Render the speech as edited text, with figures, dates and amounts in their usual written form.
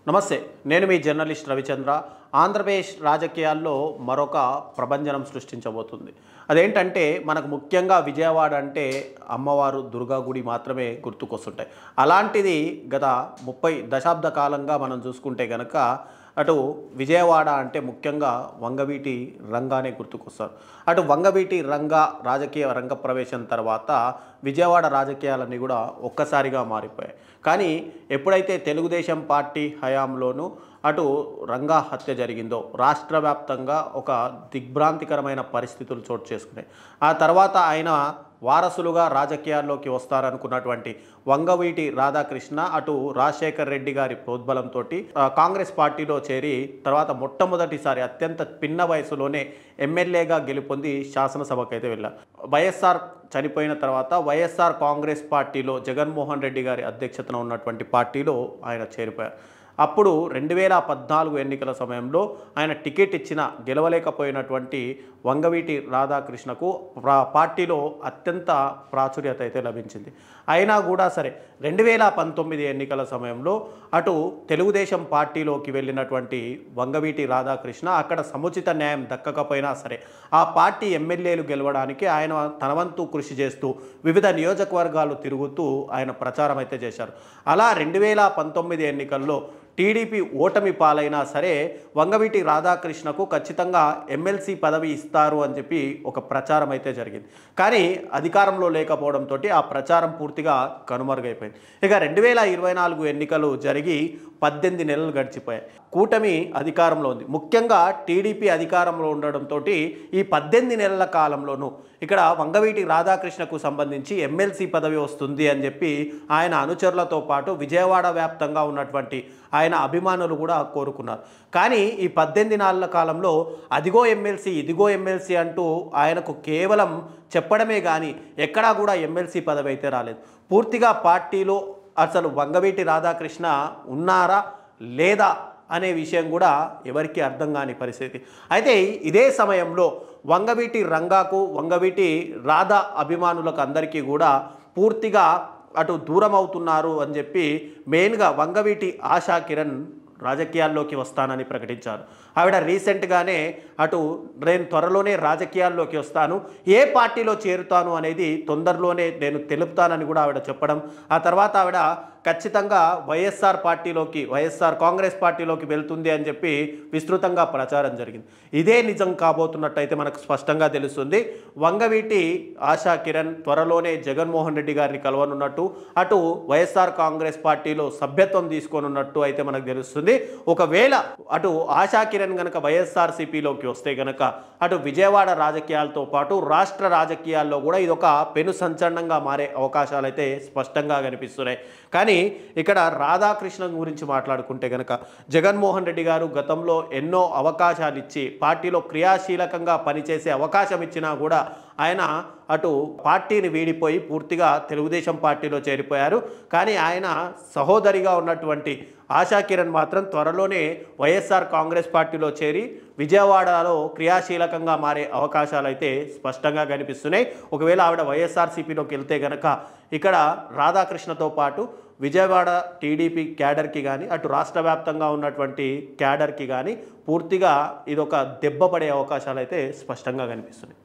నమస్తే, నేను మీ జర్నలిస్ట్ రవిచంద్ర. ఆంధ్రప్రదేశ్ రాజకీయాల్లో మరొక ప్రభంజనం సృష్టించబోతుంది. అదేంటంటే మనకు ముఖ్యంగా విజయవాడ అంటే అమ్మవారు దుర్గా గుడి మాత్రమే గుర్తుకొస్తుంటాయి. అలాంటిది గత 30 దశాబ్ద కాలంగా మనం చూసుకుంటే గనక అటు విజయవాడ అంటే ముఖ్యంగా వంగవీటి రంగానే గుర్తుకొస్తారు. అటు వంగవీటి రంగా రాజకీయ రంగ ప్రవేశం తర్వాత విజయవాడ రాజకీయాలన్నీ కూడా ఒక్కసారిగా మారిపోయాయి. కానీ ఎప్పుడైతే తెలుగుదేశం పార్టీ హయాంలోనూ అటు రంగా హత్య జరిగిందో రాష్ట్ర వ్యాప్తంగా ఒక దిగ్భ్రాంతికరమైన పరిస్థితులు చోటు చేసుకున్నాయి. ఆ తర్వాత ఆయన వారసులుగా రాజకీయాల్లోకి వస్తారనుకున్నటువంటి వంగవీటి రాధాకృష్ణ అటు రాజశేఖర్ రెడ్డి గారి ప్రోద్బలంతో కాంగ్రెస్ పార్టీలో చేరి తర్వాత మొట్టమొదటిసారి అత్యంత పిన్న వయసులోనే ఎమ్మెల్యేగా గెలుపొంది శాసనసభకైతే వెళ్ళారు. వైఎస్ఆర్ చనిపోయిన తర్వాత వైఎస్ఆర్ కాంగ్రెస్ పార్టీలో జగన్మోహన్ రెడ్డి గారి అధ్యక్షతన ఉన్నటువంటి పార్టీలో ఆయన చేరిపోయారు. అప్పుడు 2014 ఎన్నికల సమయంలో ఆయన టికెట్ ఇచ్చిన గెలవలేకపోయినటువంటి వంగవీటి రాధాకృష్ణకు పార్టీలో అత్యంత ప్రాచుర్యత అయితే లభించింది. అయినా కూడా సరే 2019 ఎన్నికల సమయంలో అటు తెలుగుదేశం పార్టీలోకి వెళ్ళినటువంటి వంగవీటి రాధాకృష్ణ అక్కడ సముచిత న్యాయం దక్కకపోయినా సరే ఆ పార్టీ ఎమ్మెల్యేలు గెలవడానికి ఆయన తన వంతు కృషి చేస్తూ వివిధ నియోజకవర్గాలు తిరుగుతూ ఆయన ప్రచారం అయితే చేశారు. అలా 2019 ఎన్నికల్లో టీడీపీ ఓటమి పాలైనా సరే వంగవీటి రాధాకృష్ణకు ఖచ్చితంగా ఎమ్మెల్సీ పదవి ఇస్తారు అని చెప్పి ఒక ప్రచారం అయితే జరిగింది. కానీ అధికారంలో లేకపోవడంతో ఆ ప్రచారం పూర్తిగా కనుమరుగైపోయింది. ఇక 2024 ఎన్నికలు జరిగి 18 నెలలు గడిచిపోయాయి. కూటమి అధికారంలో ఉంది. ముఖ్యంగా టీడీపీ అధికారంలో ఉండడంతో ఈ 18 నెలల కాలంలోనూ ఇక్కడ వంగవీటి రాధాకృష్ణకు సంబంధించి ఎమ్మెల్సీ పదవి వస్తుంది అని చెప్పి ఆయన అనుచరులతో పాటు విజయవాడ వ్యాప్తంగా ఉన్నటువంటి ఆయన అభిమానులు కూడా కోరుకున్నారు. కానీ ఈ 18 నెలల కాలంలో అదిగో ఎమ్మెల్సీ ఇదిగో ఎమ్మెల్సీ అంటూ ఆయనకు కేవలం చెప్పడమే కానీ ఎక్కడా కూడా ఎమ్మెల్సీ పదవి అయితే రాలేదు. పూర్తిగా పార్టీలో అసలు వంగవీటి రాధాకృష్ణ ఉన్నారా లేదా అనే విషయం కూడా ఎవరికీ అర్థం కాని పరిస్థితి. అయితే ఇదే సమయంలో వంగవీటి రంగాకు వంగవీటి రాధా అభిమానులకు అందరికీ కూడా పూర్తిగా అటు దూరం అవుతున్నారు అని చెప్పి మెయిన్గా వంగవీటి ఆశా కిరణ్ రాజకీయాల్లోకి వస్తానని ప్రకటించారు. ఆవిడ రీసెంట్గానే అటు నేను త్వరలోనే రాజకీయాల్లోకి వస్తాను, ఏ పార్టీలో చేరుతాను అనేది తొందరలోనే నేను తెలుపుతానని కూడా ఆవిడ చెప్పడం, ఆ తర్వాత ఆవిడ ఖచ్చితంగా వైఎస్ఆర్ కాంగ్రెస్ పార్టీలోకి వెళ్తుంది అని చెప్పి విస్తృతంగా ప్రచారం జరిగింది. ఇదే నిజం కాబోతున్నట్టయితే మనకు స్పష్టంగా తెలుస్తుంది. వంగవీటి ఆశా కిరణ్ త్వరలోనే జగన్మోహన్ రెడ్డి గారిని కలవనున్నట్టు అటు వైఎస్ఆర్ కాంగ్రెస్ పార్టీలో సభ్యత్వం తీసుకోనున్నట్టు అయితే మనకు తెలుస్తుంది. ఒకవేళ అటు ఆశా కిరణ్ గనక వైఎస్ఆర్సీపీలోకి వస్తే గనక అటు విజయవాడ రాజకీయాలతో పాటు రాష్ట్ర రాజకీయాల్లో కూడా ఇదొక పెను సంచలనంగా మారే అవకాశాలు అయితే స్పష్టంగా కనిపిస్తున్నాయి. కానీ ఇక్కడ రాధాకృష్ణ గురించి మాట్లాడుకుంటే గనక జగన్మోహన్ రెడ్డి గారు గతంలో ఎన్నో అవకాశాలు ఇచ్చి పార్టీలో క్రియాశీలకంగా పనిచేసే అవకాశం ఇచ్చినా కూడా ఆయన అటు పార్టీని వీడిపోయి పూర్తిగా తెలుగుదేశం పార్టీలో చేరిపోయారు. కానీ ఆయన సహోదరిగా ఉన్నటువంటి ఆశా కిరణ్ మాత్రం త్వరలోనే వైఎస్ఆర్ కాంగ్రెస్ పార్టీలో చేరి విజయవాడలో క్రియాశీలకంగా మారే అవకాశాలు అయితే స్పష్టంగా కనిపిస్తున్నాయి. ఒకవేళ ఆవిడ వైఎస్ఆర్సీపీలోకి వెళ్తే గనక ఇక్కడ రాధాకృష్ణతో పాటు విజయవాడ టీడీపీ క్యాడర్కి కానీ అటు రాష్ట్ర వ్యాప్తంగా ఉన్నటువంటి క్యాడర్కి కానీ పూర్తిగా ఇదొక దెబ్బ పడే అవకాశాలు అయితే స్పష్టంగా కనిపిస్తున్నాయి.